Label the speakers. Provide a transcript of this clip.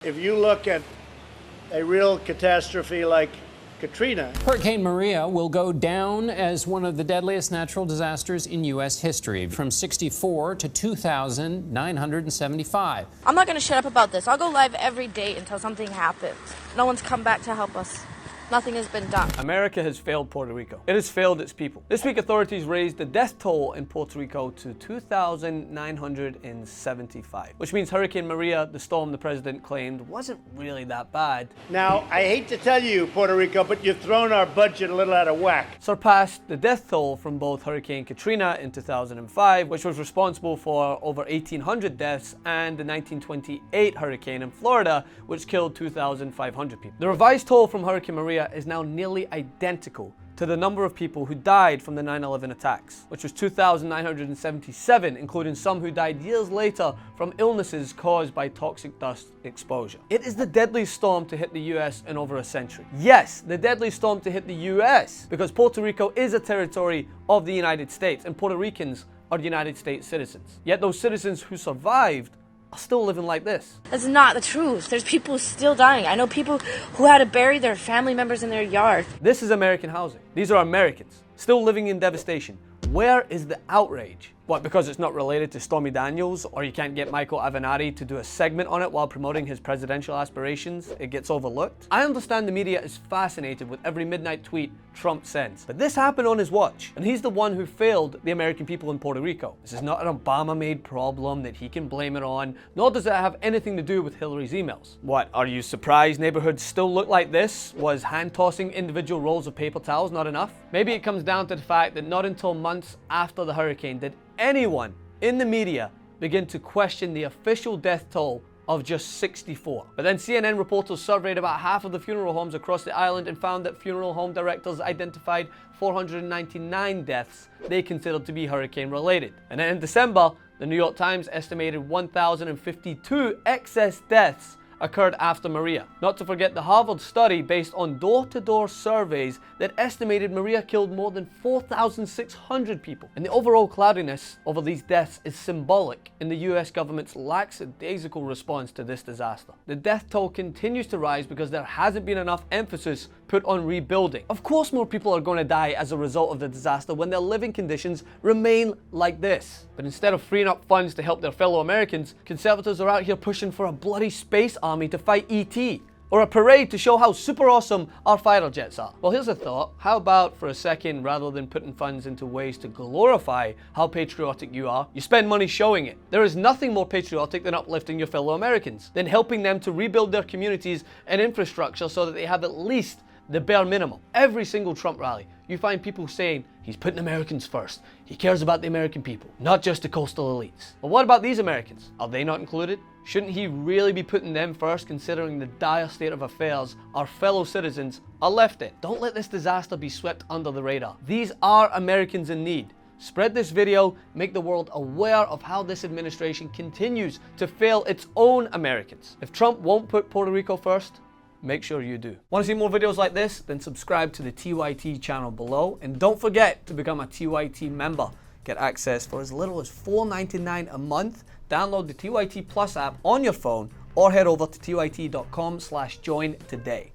Speaker 1: If you look at a real catastrophe like Katrina.
Speaker 2: Hurricane Maria will go down as one of the deadliest natural disasters in U.S. history, from 64 to 2,975.
Speaker 3: I'm not going to shut up about this. I'll go live every day until something happens. No one's come back to help us. Nothing has been done.
Speaker 4: America has failed Puerto Rico. It has failed its people. This week, authorities raised the death toll in Puerto Rico to 2,975, which means Hurricane Maria, the storm the president claimed, wasn't really that bad.
Speaker 1: Now, I hate to tell you, Puerto Rico, but you've thrown our budget a little out of whack.
Speaker 4: Surpassed the death toll from both Hurricane Katrina in 2005, which was responsible for over 1,800 deaths, and the 1928 hurricane in Florida, which killed 2,500 people. The revised toll from Hurricane Maria is now nearly identical to the number of people who died from the 9/11 attacks, which was 2,977, including some who died years later from illnesses caused by toxic dust exposure. It is the deadliest storm to hit the US in over a century. Yes, the deadliest storm to hit the US, because Puerto Rico is a territory of the United States, and Puerto Ricans are United States citizens. Yet those citizens who survived are still living like this.
Speaker 3: That's not the truth. There's people still dying. I know people who had to bury their family members in their yard.
Speaker 4: This is American housing. These are Americans, still living in devastation. Where is the outrage? What, because it's not related to Stormy Daniels, or you can't get Michael Avenatti to do a segment on it while promoting his presidential aspirations, it gets overlooked? I understand the media is fascinated with every midnight tweet Trump sends, but this happened on his watch, and he's the one who failed the American people in Puerto Rico. This is not an Obama-made problem that he can blame it on, nor does it have anything to do with Hillary's emails. What, are you surprised neighborhoods still look like this? Was hand-tossing individual rolls of paper towels not enough? Maybe it comes down to the fact that not until months after the hurricane did anyone in the media begin to question the official death toll of just 64. But then CNN reporters surveyed about half of the funeral homes across the island and found that funeral home directors identified 499 deaths they considered to be hurricane related. And then in December, the New York Times estimated 1,052 excess deaths occurred after Maria. Not to forget the Harvard study based on door-to-door surveys that estimated Maria killed more than 4,600 people. And the overall cloudiness over these deaths is symbolic in the US government's lackadaisical response to this disaster. The death toll continues to rise because there hasn't been enough emphasis put on rebuilding. Of course more people are going to die as a result of the disaster when their living conditions remain like this. But instead of freeing up funds to help their fellow Americans, conservatives are out here pushing for a bloody space army to fight ET, or a parade to show how super awesome our fighter jets are. Well, here's a thought. How about for a second, rather than putting funds into ways to glorify how patriotic you are, you spend money showing it? There is nothing more patriotic than uplifting your fellow Americans, than helping them to rebuild their communities and infrastructure so that they have at least the bare minimum. Every single Trump rally, you find people saying, he's putting Americans first. He cares about the American people, not just the coastal elites. But what about these Americans? Are they not included? Shouldn't he really be putting them first, considering the dire state of affairs our fellow citizens are left in? Don't let this disaster be swept under the radar. These are Americans in need. Spread this video, make the world aware of how this administration continues to fail its own Americans. If Trump won't put Puerto Rico first, make sure you do. Want to see more videos like this? Then subscribe to the TYT channel below, and don't forget to become a TYT member. Get access for as little as $4.99 a month. Download the TYT Plus app on your phone or head over to tyt.com/join today.